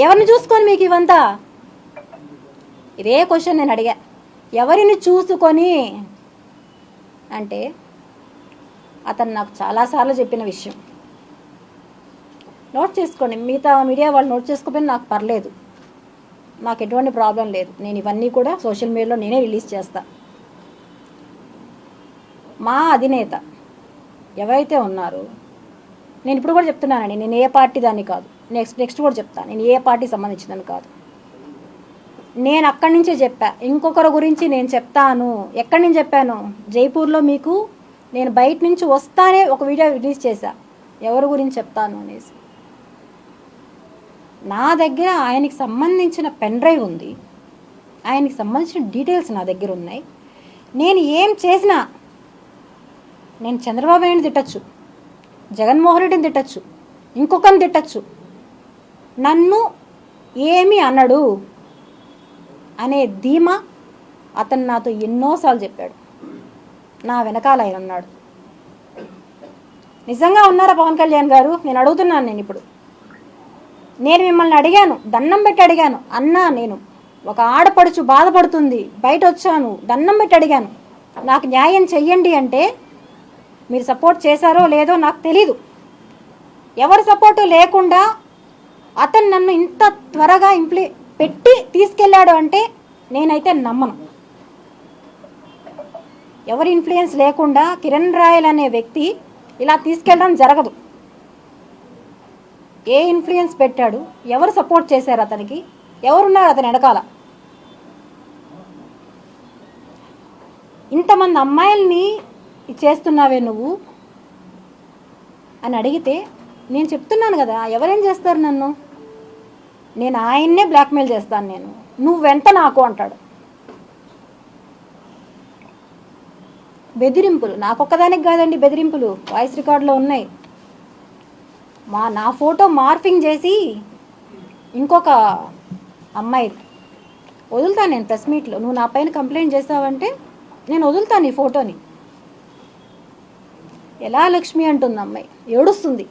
ఎవరిని చూసుకొని మీకు ఇవంతా? ఇదే క్వశ్చన్ నేను అడిగా, ఎవరిని చూసుకొని అంటే అతను నాకు చాలాసార్లు చెప్పిన విషయం. నోట్ చేసుకోండి, మిగతా మీడియా వాళ్ళు నోట్ చేసుకోకపోయినా నాకు పర్లేదు, నాకు ఎటువంటి ప్రాబ్లం లేదు. నేను ఇవన్నీ కూడా సోషల్ మీడియాలో నేనే రిలీజ్ చేస్తా. మా అధినేత ఎవరైతే ఉన్నారో, నేను ఇప్పుడు కూడా చెప్తున్నానండి, నేను ఏ పార్టీ దాన్ని కాదు, నెక్స్ట్ కూడా చెప్తాను, నేను ఏ పార్టీకి సంబంధించిందని కాదు. నేను అక్కడి నుంచే చెప్పా, ఇంకొకరి గురించి నేను చెప్తాను. ఎక్కడి నుంచి చెప్పాను? జైపూర్లో మీకు నేను బయట నుంచి వస్తానే ఒక వీడియో రిలీజ్ చేశా, ఎవరి గురించి చెప్తాను అనేసి. నా దగ్గర ఆయనకి సంబంధించిన పెన్ డ్రైవ్ ఉంది, ఆయనకి సంబంధించిన డీటెయిల్స్ నా దగ్గర ఉన్నాయి. నేను ఏం చేసినా, నేను చంద్రబాబు నాయుడిని తిట్టచ్చు, జగన్మోహన్ రెడ్డిని తిట్టచ్చు, ఇంకొకరిని తిట్టచ్చు, నన్ను ఏమీ అనడు అనే ధీమా అతను నాతో ఎన్నోసార్లు చెప్పాడు. నా వెనకాల ఆయన ఉన్నాడు. నిజంగా ఉన్నారా పవన్ కళ్యాణ్ గారు? నేను అడుగుతున్నాను. నేను మిమ్మల్ని అడిగాను, దండం పెట్టి అడిగాను, అన్నా నేను ఒక ఆడపడుచు బాధపడుతుంది, బయట వచ్చాను, దండం పెట్టి అడిగాను, నాకు న్యాయం చెయ్యండి అంటే మీరు సపోర్ట్ చేశారో లేదో నాకు తెలీదు. ఎవరి సపోర్టు లేకుండా అతను నన్ను ఇంత త్వరగా పెట్టి తీసుకెళ్ళాడు అంటే నేనైతే నమ్మను. ఎవరి ఇన్ఫ్లుయెన్స్ లేకుండా కిరణ్ రాయల్ అనే వ్యక్తి ఇలా తీసుకెళ్ళడం జరగదు. ఏ ఇన్ఫ్లుయెన్స్ పెట్టాడు? ఎవరు సపోర్ట్ చేశారు అతనికి? ఎవరున్నారు అతని వెనకాల? ఇంతమంది అమ్మాయిల్ని చేస్తున్నావే నువ్వు అని అడిగితే నేను చెప్తున్నాను కదా, ఎవరేం చేస్తారు నన్ను? నేను ఆయన్నే బ్లాక్మెయిల్ చేస్తాను. నువ్వెంత నాకు అంటాడు. బెదిరింపులు నాకొక్కదానికి కాదండి, బెదిరింపులు వాయిస్ రికార్డులో ఉన్నాయి. నా ఫోటో మార్ఫింగ్ చేసి ఇంకొక అమ్మాయి వదులుతాను నేను ప్రెస్ మీట్లో. నువ్వు నా పైన కంప్లైంట్ చేస్తావంటే నేను వదులుతాను ఈ ఫోటోని. ఎలా లక్ష్మి అంటుంది అమ్మాయి, ఏడుస్తుంది.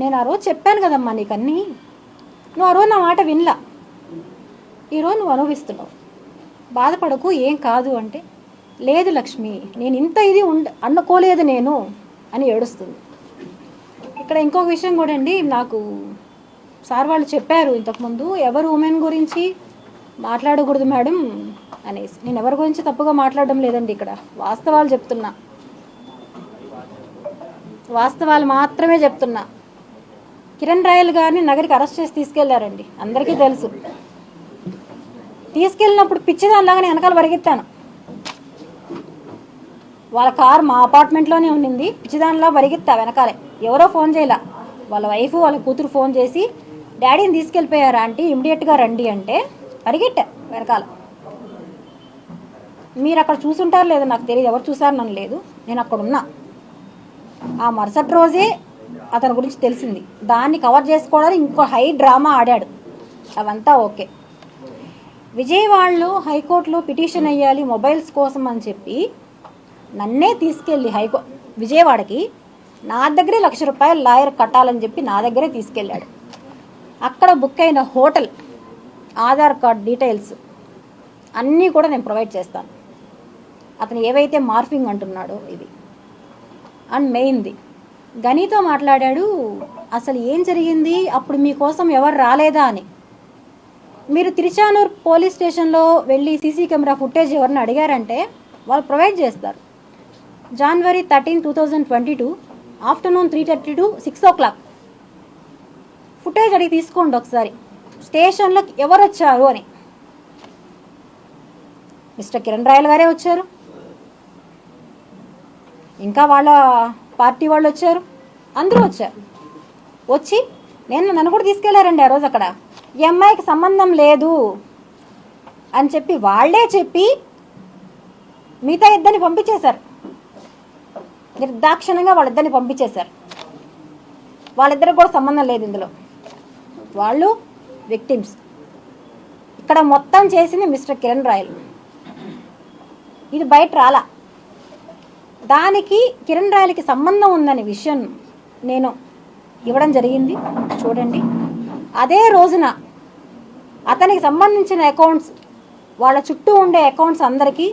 నేను ఆ రోజు చెప్పాను కదమ్మా నీకన్నీ, నువ్వు ఆ రోజు నా మాట వినలా, ఈరోజు నువ్వు అనుభవిస్తున్నావు, బాధపడకు, ఏం కాదు అంటే, లేదు లక్ష్మి నేను ఇంత ఇది అనుకోలేదు నేను అని ఏడుస్తుంది. ఇక్కడ ఇంకొక విషయం కూడా అండి, నాకు సార్ వాళ్ళు చెప్పారు ఇంతకుముందు, ఎవరు ఉమెన్ గురించి మాట్లాడకూడదు మేడం అనేసి. నేను ఎవరి గురించి తప్పుగా మాట్లాడడం లేదండి, ఇక్కడ వాస్తవాలు చెప్తున్నా, వాస్తవాలు మాత్రమే చెప్తున్నా. కిరణ్ రాయల్ గారిని నగరికి అరెస్ట్ చేసి తీసుకెళ్లారండి, అందరికీ తెలుసు. తీసుకెళ్ళినప్పుడు పిచ్చిదానిలాగా నేను వెనకాల పరిగెత్తాను. వాళ్ళ కారు మా అపార్ట్మెంట్లోనే ఉండింది, పిచ్చిదానిలా పరిగెత్తా వెనకాలే. ఎవరో ఫోన్ చేయలా, వాళ్ళ వైఫ్ వాళ్ళ కూతురు ఫోన్ చేసి డాడీని తీసుకెళ్ళిపోయారు ఆంటీ, ఇమ్మీడియట్గా రండి అంటే పరిగెట్టా వెనకాల. మీరు అక్కడ చూసుంటారు లేదో నాకు తెలియదు, ఎవరు చూసారు నన్ను లేదు, నేను అక్కడ ఉన్నా. ఆ మరుసటి రోజే అతని గురించి తెలిసింది, దాన్ని కవర్ చేసుకోవడానికి ఇంకో హై డ్రామా ఆడాడు. అవంతా ఓకే. విజయవాడలో హైకోర్టులో పిటిషన్ అయ్యాలి మొబైల్స్ కోసం అని చెప్పి నన్నే తీసుకెళ్ళి విజయవాడకి నా దగ్గరే ₹1,00,000 లాయర్ కట్టాలని చెప్పి నా దగ్గరే తీసుకెళ్ళాడు. అక్కడ బుక్ అయిన హోటల్, ఆధార్ కార్డ్ డీటెయిల్స్ అన్నీ కూడా నేను ప్రొవైడ్ చేస్తాను. అతను ఏవైతే మార్ఫింగ్ అంటున్నాడో ఇది. అండ్ మెయిన్ది, గనితో మాట్లాడాడు, అసలు ఏం జరిగింది అప్పుడు మీకోసం ఎవరు రాలేదా అని. మీరు తిరుచానూర్ పోలీస్ స్టేషన్లో వెళ్ళి సీసీ కెమెరా ఫుటేజ్ ఎవరిని అడిగారంటే వాళ్ళు ప్రొవైడ్ చేస్తారు. January 13, 2022 afternoon 3:30 to 6 o'clock footage అడిగి తీసుకోండి ఒకసారి, స్టేషన్లోకి ఎవరు వచ్చారు అని. మిస్టర్ కిరణ్ రాయల్ గారే వచ్చారు, ఇంకా వాళ్ళ పార్టీ వాళ్ళు వచ్చారు, అందరూ వచ్చారు. వచ్చి నన్ను కూడా తీసుకెళ్లారండి ఆ రోజు. అక్కడ ఈ అమ్మాయికి సంబంధం లేదు అని చెప్పి వాళ్ళే చెప్పి మిగతా ఇద్దరిని పంపించేశారు. నిర్దాక్షిణంగా వాళ్ళిద్దరిని పంపించేశారు. వాళ్ళిద్దరికి కూడా సంబంధం లేదు ఇందులో, వాళ్ళు విక్టిమ్స్. ఇక్కడ మొత్తం చేసింది మిస్టర్ కిరణ్ రాయల్. ఇది బయట రాలా. దానికి కిరణ్ రాయల్కి సంబంధం ఉందనే విషయం నేను ఇవ్వడం జరిగింది. చూడండి, అదే రోజున అతనికి సంబంధించిన అకౌంట్స్, వాళ్ళ చుట్టూ ఉండే అకౌంట్స్ అందరికీ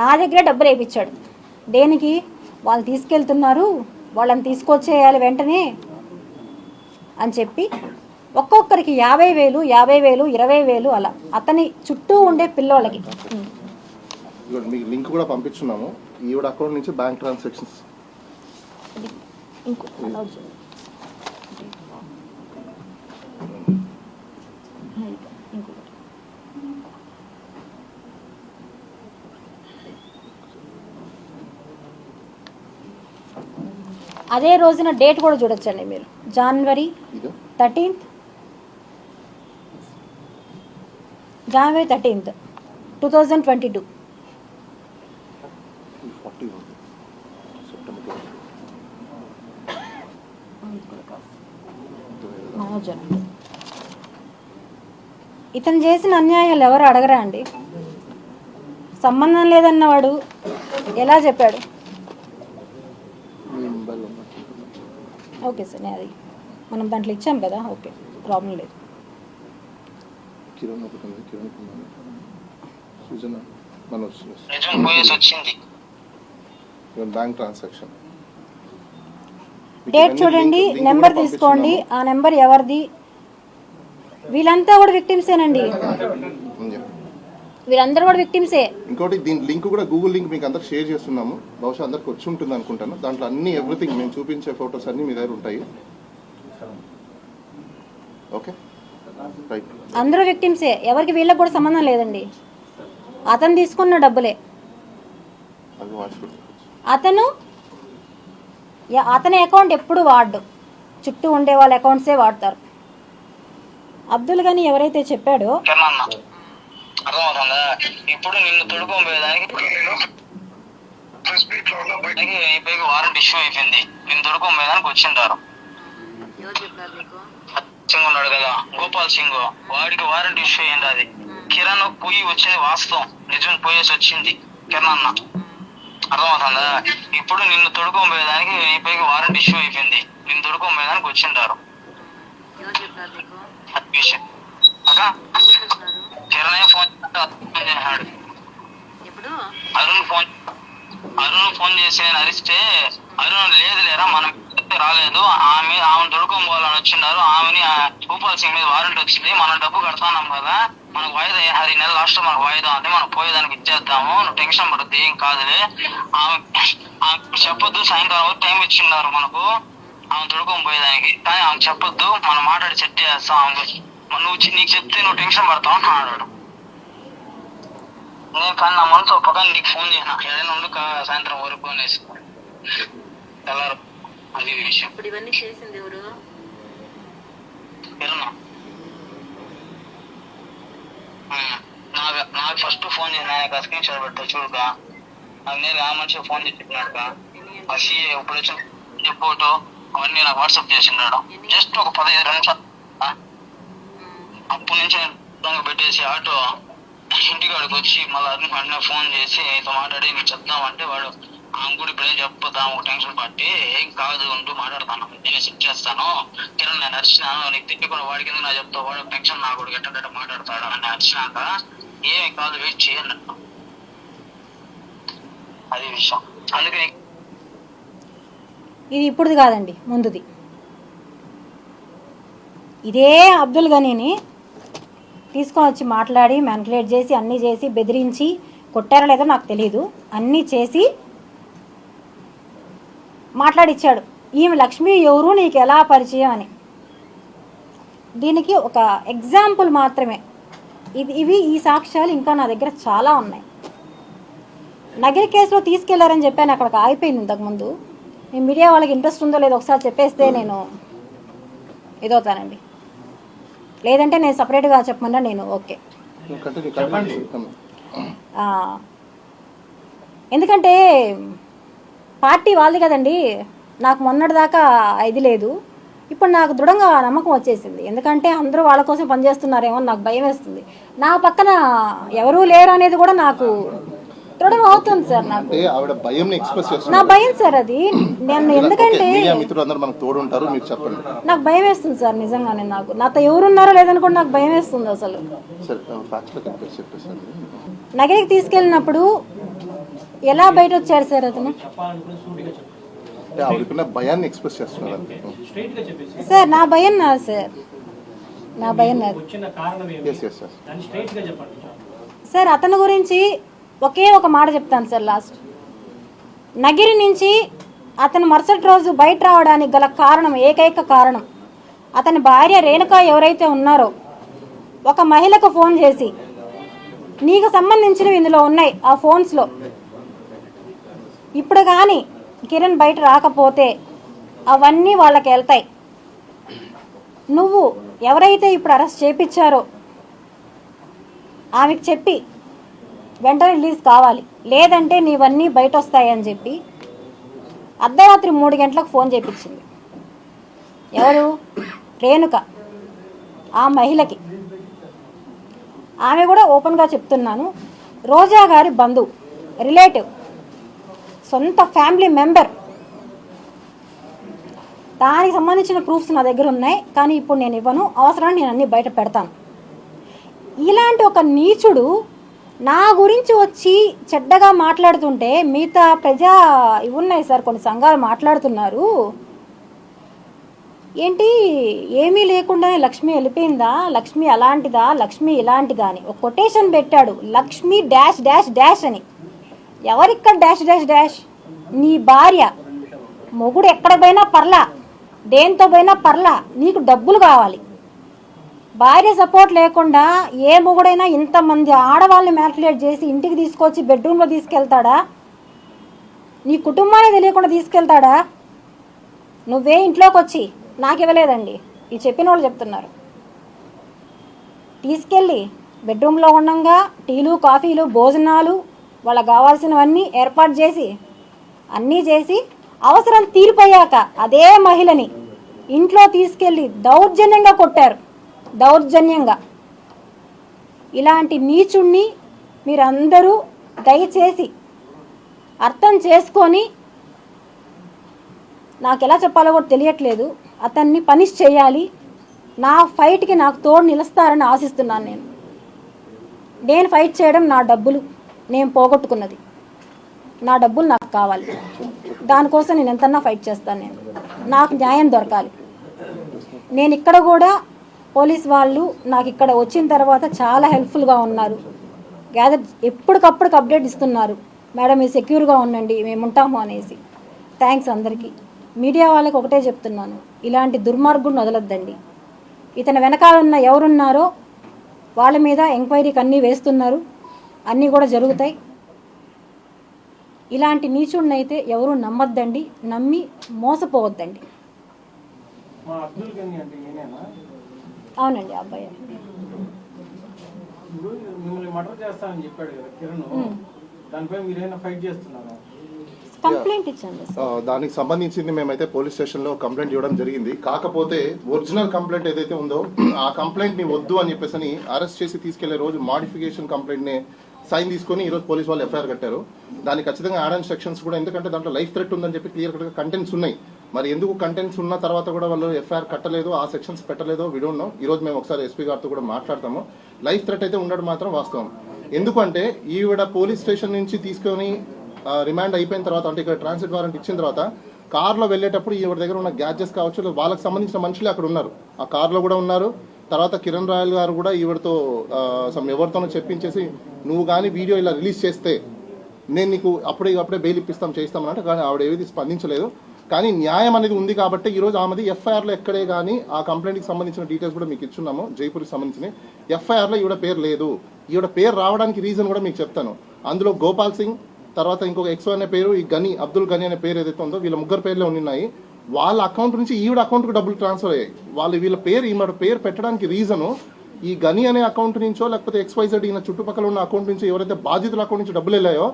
నా దగ్గరే డబ్బులు వేయించాడు. దేనికి? వాళ్ళు తీసుకెళ్తున్నారు, వాళ్ళని తీసుకొచ్చేయాలి వెంటనే అని చెప్పి ఒక్కొక్కరికి 50,000, 50,000, 20,000 అలా అతని చుట్టూ ఉండే పిల్లోళ్ళకి. మీకు లింక్ కూడా పంపించున్నాము. ఈవిడ అకౌంట్ నుంచి బ్యాంక్ ట్రాన్సాక్షన్స్. అదే రోజున డేట్ కూడా చూడొచ్చండి మీరు. January 13th, January 13th, 2022. ఇతను చేసిన అన్యాయాలు ఎవరు అడగరా అండి? సంబంధం లేదన్నవాడు ఎలా చెప్పాడు? ఓకే సార్, అది మనం దాంట్లో ఇచ్చాం కదా, ఓకే ప్రాబ్లం లేదు. బ్యాంక్ ట్రాన్సాక్షన్ డేట్ చూడండి, నెంబర్ తీసుకోండి. ఆ నెంబర్ ఎవరిది? వీళ్ళంతా కూడా విక్టిమ్సేనండి, వీళ్ళందరూ కూడా విక్టిమ్సే. ఇంకోటి దీని లింక్ కూడా గూగుల్ లింక్ మీకు అందరికి షేర్ చేస్తున్నాము. బహుశా అందరికి వచ్చి ఉంటుంది అనుకుంటాను. దాంట్లో అన్ని ఎవ్రీథింగ్ మేము చూపించే ఫొటోస్ అన్ని మీ దగ్గర ఉంటాయి. Okay right. అందరూ విక్టిమ్సే, ఎవరికి వీళ్ళకి కూడా సంబంధం లేదండి. అతను తీసుకున్న డబ్బులే. అతని అకౌంట్ ఎప్పుడు వాడు, చుట్టూ ఉండే వాళ్ళ అకౌంట్సే వాడతారు. అబ్దుల్ గని ఎవరైతే చెప్పాడో అర్థమవుతుందా? ఇప్పుడు నిన్ను తొడుకోబోయేదానికి వారెంట్ ఇష్యూ అయిపోయింది. నిన్ను తొడుకోబోయేదానికి వచ్చింటారు. సింగ్ ఉన్నాడు కదా, గోపాల్ సింగ్, వాడికి వారెంట్ ఇష్యూ అయింది. అది కిరణ్ పోయి వచ్చింది వాస్తవం, నిజం పోయేసి వచ్చింది కిరణ్ అన్న. అర్థమవుతుందా? ఇప్పుడు నిన్ను తొడుకోబోయేదానికి పైకి వారెంట్ ఇష్యూ అయిపోయింది. నిన్ను తొడుకోబోయేదానికి వచ్చింటారు. కిరణ్ ఫోన్ చేశాడు. అరుణ్ ఫోన్ చేసి నేను అరిస్తే అరుణ్ లేదు లేరా మనం రాలేదు, ఆమెను తొడుకోబోవాలని వచ్చిన్నారు. ఆమెని గోపాల్ సింగ్ మీద వారెంట్ వచ్చింది, మనం డబ్బు కడతాన్నాం కదా, మనకు వాయిదా ఈ నెల లాస్ట్ మనకు వాయిదా ఉంది, మనం పోయేదానికి ఇచ్చేద్దాము, నువ్వు టెన్షన్ పడుతుంది, ఏం కాదులే, ఆమె చెప్పొద్దు, సాయంకాలం టైం ఇచ్చిన్నారు మనకు ఆమె తొడుకొని పోయేదానికి, కానీ ఆమె చెప్పొద్దు, మనం మాట్లాడి సెట్ చేస్తాం, నువ్వు నీకు చెప్తే నువ్వు టెన్షన్ పడతావు అని అన్నాడు. నేను కానీ నా మనసు ఒక పక్కన నీకు ఫోన్ చేసిన ఏదైనా ఉండు సాయంత్రం వరకు అనేసి తెల్లారు. అది విషయం. ఇప్పుడు ఇవన్నీ చేసింది ఎవరు? నాకు ఫస్ట్ ఫోన్ చేసిన ఆయన స్క్రీన్ షాట్ పెట్టా చూడక, నాకు నేను ఆ మనిషి ఫోన్ చేసి చెప్పినాడు. ఆ సీఏ ఇప్పుడు వచ్చిన ఫోటో అవన్నీ నాకు వాట్సాప్ చేసినాడు. జస్ట్ ఒక 15 నిమిషాలు. అప్పటి నుంచి నేను పెట్టేసి ఆటో ఇంటికాడికి వచ్చి మళ్ళీ అన్న ఫోన్ చేసి నీతో మాట్లాడి నీకు చెప్తామంటే వాడు ఆమె కూడా ఇప్పుడు ఏం చెప్పొద్దాం, ఒక టెన్షన్ పట్టి ఏం కాదు ఉంటూ మాట్లాడతాను, నేను సెట్ చేస్తాను, కిరణ్ నేను అరిచినాను, నీకు తిట్టుకుని వాడికి ఎందుకు నా చెప్తావు, వాడు టెన్షన్ నా కూడా ఎట్ట మాట్లాడతాడు అని అరిచినాక ఏమి కాదు వెయిట్ చేయన్నట్టు. అది విషయం. అందుకని ఇది ఇప్పుడుది కాదండి, ముందుది. ఇదే అబ్దుల్ గనీని తీసుకొని వచ్చి మాట్లాడి మ్యానిపులేట్ చేసి అన్నీ చేసి బెదిరించి కొట్టారో లేదో నాకు తెలియదు, అన్నీ చేసి మాట్లాడిచ్చాడు. ఈమె లక్ష్మి ఎవరు, నీకు ఎలా పరిచయం అని. దీనికి ఒక ఎగ్జాంపుల్ మాత్రమే ఇవి. ఈ సాక్ష్యాలు ఇంకా నా దగ్గర చాలా ఉన్నాయి. నగిరి కేసులో తీసుకెళ్లారని చెప్పాను, అక్కడికి ఆగిపోయింది ఇంతకుముందు. నేను మీడియా వాళ్ళకి ఇంట్రెస్ట్ ఉందో లేదో ఒకసారి చెప్పేస్తే నేను ఇదవుతానండి, లేదంటే నేను సపరేట్గా చెప్పమన్నా నేను ఓకే. ఎందుకంటే పార్టీ వాళ్ళది కదండి, నాకు మొన్నటిదాకా ఇది లేదు, ఇప్పుడు నాకు దృఢంగా నమ్మకం వచ్చేసింది. ఎందుకంటే అందరూ వాళ్ళ కోసం పనిచేస్తున్నారేమో నాకు భయం వేస్తుంది. నా పక్కన ఎవరూ లేరు అనేది కూడా నాకు తిట్టడం అవుతుంది సార్ నాకు. అంటే ఆవిడ భయం ఎక్స్ప్రెస్ నా చేస్తున్నారు. భయం సార్ అది. నేను ఎందుకంటే మీడియా మిత్రులు అందరూ మనకు తోడు ఉంటారు, మీరు చెప్పండి. నాకు భయం వేస్తుంది సార్ నిజంగానే. నాకు నాతో ఎవరున్నారో లేదని కూడా నాకు భయం వేస్తుంది అసలు. సరే ఫ్యాక్ట్స్ లో చెప్పేసి నగరికి తీసుకెళ్ళినప్పుడు ఎలా బయట వచ్చారు సార్ అతను? అంటే ఆవిడకున్న భయాన్ని ఎక్స్ప్రెస్ చేస్తున్నారు. సార్ నా భయం నాది సార్, నా భయం నాది సార్. అతని గురించి ఒకే ఒక మాట చెప్తాను సార్ లాస్ట్. నగిరి నుంచి అతను మరుసటి రోజు బయట రావడానికి గల కారణం, ఏకైక కారణం, అతని భార్య రేణుక ఎవరైతే ఉన్నారో ఒక మహిళకు ఫోన్ చేసి నీకు సంబంధించినవి ఇందులో ఉన్నాయి ఆ ఫోన్స్లో, ఇప్పుడు కానీ కిరణ్ బయట రాకపోతే అవన్నీ వాళ్ళకి వెళ్తాయి, నువ్వు ఎవరైతే ఇప్పుడు అరెస్ట్ చేపించారో ఆమెకు చెప్పి వెంటనే రిలీజ్ కావాలి, లేదంటే నీవన్నీ బయట వస్తాయని చెప్పి అర్ధరాత్రి 3 గంటలకు ఫోన్ చేయించింది. ఎవరు? రేణుక, ఆ మహిళకి. ఆమె కూడా ఓపెన్గా చెప్తున్నాను, రోజా గారి బంధువు, రిలేటివ్, సొంత ఫ్యామిలీ మెంబర్. దానికి సంబంధించిన ప్రూఫ్స్ నా దగ్గర ఉన్నాయి, కానీ ఇప్పుడు నేను ఇవ్వను, అవసరాన్ని నేను అన్నీ బయట పెడతాను. ఇలాంటి ఒక నీచుడు నా గురించి వచ్చి చెడ్డగా మాట్లాడుతుంటే మిగతా ప్రజా ఇవి ఉన్నాయి సార్, కొన్ని సంఘాలు మాట్లాడుతున్నారు, ఏంటి ఏమీ లేకుండానే లక్ష్మి వెళ్ళిపోయిందా, లక్ష్మి అలాంటిదా, లక్ష్మి ఇలాంటిదా అని ఒక కొటేషన్ పెట్టాడు, లక్ష్మి డాష్ డాష్ డాష్ అని. ఎవరిక్కడ డాష్ డాష్ డాష్? నీ భార్య. మొగుడు ఎక్కడ పోయినా పర్లా, దేంతో పోయినా పర్లా, నీకు డబ్బులు కావాలి. భార్య సపోర్ట్ లేకుండా ఏ మొగుడైనా ఇంతమంది ఆడవాళ్ళని మ్యానిపులేట్ చేసి ఇంటికి తీసుకొచ్చి బెడ్రూమ్లో తీసుకెళ్తాడా? నీ కుటుంబాన్ని తెలియకుండా తీసుకెళ్తాడా? నువ్వే ఇంట్లోకి వచ్చి నాకు ఇవ్వలేదండి, ఈ చెప్పిన వాళ్ళు చెప్తున్నారు, తీసుకెళ్ళి బెడ్రూమ్లో ఉండగా టీలు కాఫీలు భోజనాలు వాళ్ళకి కావాల్సినవన్నీ ఏర్పాటు చేసి అన్నీ చేసి అవసరం తీరిపోయాక అదే మహిళని ఇంట్లో తీసుకెళ్ళి దౌర్జన్యంగా కొట్టారు, దౌర్జన్యంగా. ఇలాంటి నీచుణ్ణి మీరందరూ దయచేసి అర్థం చేసుకొని, నాకు ఎలా చెప్పాలో కూడా తెలియట్లేదు, అతన్ని పనిష్ చేయాలి. నా ఫైట్కి నాకు తోడు నిలుస్తారని ఆశిస్తున్నాను. నేను ఫైట్ చేయడం నా డబ్బులు, నేను పోగొట్టుకున్నది నా డబ్బులు నాకు కావాలి, దానికోసం నేను ఎంతన్నా ఫైట్ చేస్తాను. నాకు న్యాయం దొరకాలి. నేను ఇక్కడ కూడా పోలీస్ వాళ్ళు నాకు ఇక్కడ వచ్చిన తర్వాత చాలా హెల్ప్ఫుల్గా ఉన్నారు, గ్యాదర్ ఎప్పటికప్పుడు అప్డేట్ ఇస్తున్నారు, మేడం మీరు సెక్యూర్గా ఉండండి మేము ఉంటాము అనేసి. థ్యాంక్స్ అందరికీ. మీడియా వాళ్ళకి ఒకటే చెప్తున్నాను, ఇలాంటి దుర్మార్గుడిని వదలొద్దండి. ఇతని వెనకాలన్న ఎవరున్నారో వాళ్ళ మీద ఎంక్వైరీకి అన్నీ వేస్తున్నారు, అన్నీ కూడా జరుగుతాయి. ఇలాంటి నీచుడిని అయితే ఎవరు నమ్మొద్దండి, నమ్మి మోసపోవద్దండి. అవునండి అబ్బాయి. కంప్లైంట్ ఇచ్చాను. దానికి సంబంధించింది మేమైతే పోలీస్ స్టేషన్ లో కంప్లైంట్ ఇవ్వడం జరిగింది. కాకపోతే ఒరిజినల్ కంప్లైంట్ ఏదైతే ఉందో ఆ కంప్లైంట్ ని వద్దు అని చెప్పేసి అరెస్ట్ చేసి తీసుకెళ్లే రోజు మాడిఫికేషన్ కంప్లైంట్ ని సైన్ తీసుకొని ఈ రోజు పోలీస్ వాళ్ళు ఎఫ్ఐఆర్ కట్టారు. దానికి ఖచ్చితంగా యాడ్ అండ్ సెక్షన్స్ కూడా, ఎందుకంటే దాంట్లో లైఫ్ థ్రెట్ ఉందని చెప్పి క్లియర్ కట్ గా కంటెంట్స్ ఉన్నాయి. మరి ఎందుకు కంటెంట్స్ ఉన్న తర్వాత కూడా వాళ్ళు ఎఫ్ఐఆర్ కట్టలేదు, ఆ సెక్షన్స్ పెట్టలేదో వి డోంట్ నో. ఈ రోజు మేము ఒకసారి ఎస్పీ గారితో కూడా మాట్లాడతాము. లైఫ్ థ్రెట్ అయితే ఉండడం మాత్రం వాస్తవం. ఎందుకంటే ఈవిడ పోలీస్ స్టేషన్ నుంచి తీసుకొని రిమాండ్ అయిపోయిన తర్వాత, అంటే ఇక్కడ ట్రాన్సిట్ వారెంట్ ఇచ్చిన తర్వాత కార్లో వెళ్ళేటప్పుడు ఈవిడ దగ్గర ఉన్న గ్యాడ్జెట్స్ కావచ్చు, వాళ్ళకి సంబంధించిన మనుషులే అక్కడ ఉన్నారు, ఆ కార్లో కూడా ఉన్నారు. తర్వాత కిరణ్ రాయల్ గారు కూడా ఈవిడతో ఎవరితోనో చెప్పించేసి నువ్వు కానీ వీడియో ఇలా రిలీజ్ చేస్తే నేను నీకు అప్పుడే బెయిల్ ఇప్పిస్తాం చేస్తామన్నట్టు, కానీ ఆవిడ ఏది స్పందించలేదు. కానీ న్యాయం అనేది ఉంది కాబట్టి ఈరోజు ఆమెది ఎఫ్ఐఆర్లో ఎక్కడే కానీ ఆ కంప్లైంట్కి సంబంధించిన డీటెయిల్స్ కూడా మీకు ఇచ్చున్నాము. జైపూర్కి సంబంధించిన ఎఫ్ఐఆర్లో ఈవిడ పేరు లేదు. ఈవిడ పేరు రావడానికి రీజన్ కూడా మీకు చెప్తాను. అందులో గోపాల్ సింగ్, తర్వాత ఇంకొక ఎక్సో అనే పేరు, ఈ గని అబ్దుల్ గని అనే పేరు ఏదైతే ఉందో వీళ్ళ ముగ్గురు పేర్లే ఉన్నాయి. వాళ్ళ అకౌంట్ నుంచి ఈవిడ అకౌంట్కి డబ్బులు ట్రాన్స్ఫర్ అయ్యాయి. వీళ్ళ పేరు ఈమె పేరు పెట్టడానికి రీజను ఈ గని అనే అకౌంట్ నుంచో లేకపోతే XYZ ఈయన చుట్టుపక్కల ఉన్న అకౌంట్ నుంచి ఎవరైతే బాధితుల అకౌంట్ నుంచి డబ్బులు వెళ్ళాయో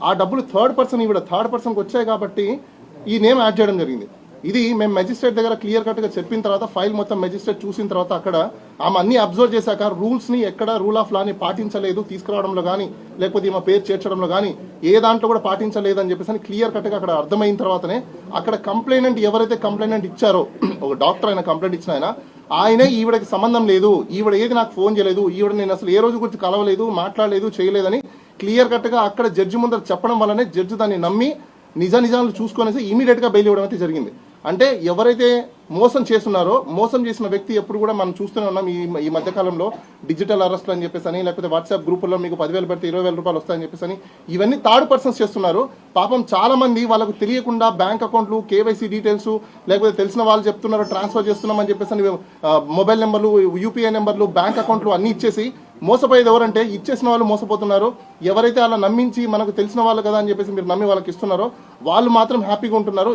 ఆ డబ్బులు థర్డ్ పర్సన్కి వచ్చాయి కాబట్టి ఈ నేమ్ యాడ్ చేయడం జరిగింది. ఇది మేము మెజిస్ట్రేట్ దగ్గర క్లియర్ కట్గా చెప్పిన తర్వాత ఫైల్ మొత్తం మెజిస్ట్రేట్ చూసిన తర్వాత అక్కడ ఆమె అన్ని అబ్జర్వ్ చేశాక రూల్స్ని ఎక్కడ రూల్ ఆఫ్ లాని పాటించలేదు తీసుకురావడంలో కానీ లేకపోతే ఈమె పేరు చేర్చడంలో కానీ ఏ దాంట్లో కూడా పాటించలేదు అని చెప్పేసి క్లియర్ కట్గా అక్కడ అర్థమైన తర్వాతనే అక్కడ కంప్లైనెంట్ ఎవరైతే కంప్లైనెంట్ ఇచ్చారో ఒక డాక్టర్ ఆయన కంప్లైంట్ ఇచ్చిన ఆయనే ఈవిడకి సంబంధం లేదు, ఈవిడ ఏది నాకు ఫోన్ చేయలేదు, ఈవిడ నేను అసలు ఏ రోజు గురించి కలవలేదు, మాట్లాడలేదు, చేయలేదని క్లియర్ కట్గా అక్కడ జడ్జి ముందర చెప్పడం వల్లనే జడ్జి దాన్ని నమ్మి నిజాలు చూసుకొనేసి ఇమీడియట్గా బెయిల్ ఇవ్వడం అయితే జరిగింది. అంటే ఎవరైతే మోసం చేస్తున్నారో మోసం చేసిన వ్యక్తి ఎప్పుడు కూడా మనం చూస్తూనే ఉన్నాం ఈ మధ్యకాలంలో డిజిటల్ అరెస్ట్లు అని చెప్పేసి లేకపోతే వాట్సాప్ గ్రూపుల్లో మీకు 10,000 పెడితే 20,000 రూపాయలు వస్తాయని చెప్పేసి ఇవన్నీ థర్డ్ పర్సన్స్ చేస్తున్నారు. పాపం చాలా మంది వాళ్ళకు తెలియకుండా బ్యాంక్ అకౌంట్లు, కేవైసీ డీటెయిల్స్ లేకపోతే తెలిసిన వాళ్ళు చెప్తున్నారు ట్రాన్స్ఫర్ చేస్తున్నామని చెప్పేసి మొబైల్ నెంబర్లు, యూపీఐ నెంబర్లు, బ్యాంక్ అకౌంట్లు అన్ని ఇచ్చేసి మోసపోయేది ఎవరంటే ఇచ్చేసిన వాళ్ళు మోసపోతున్నారు. ఎవరైతే అలా నమ్మించి మనకు తెలిసిన వాళ్ళు కదా అని చెప్పేసి మీరు నమ్మి వాళ్ళకి ఇస్తున్నారో వాళ్ళు మాత్రం హ్యాపీగా ఉంటున్నారు.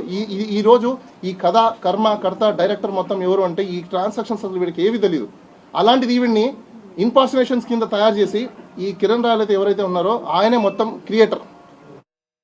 ఈ రోజు ఈ కథ కర్మ కర్త డైరెక్టర్ మొత్తం ఎవరు అంటే ఈ ట్రాన్సాక్షన్స్ అసలు వీడికి ఏవి తెలియదు. అలాంటిది ఈవిడ్ని ఇన్పార్సినేషన్స్ కింద తయారు చేసి ఈ కిరణ్ రాయల్ అయితే ఎవరైతే ఉన్నారో ఆయనే మొత్తం క్రియేటర్.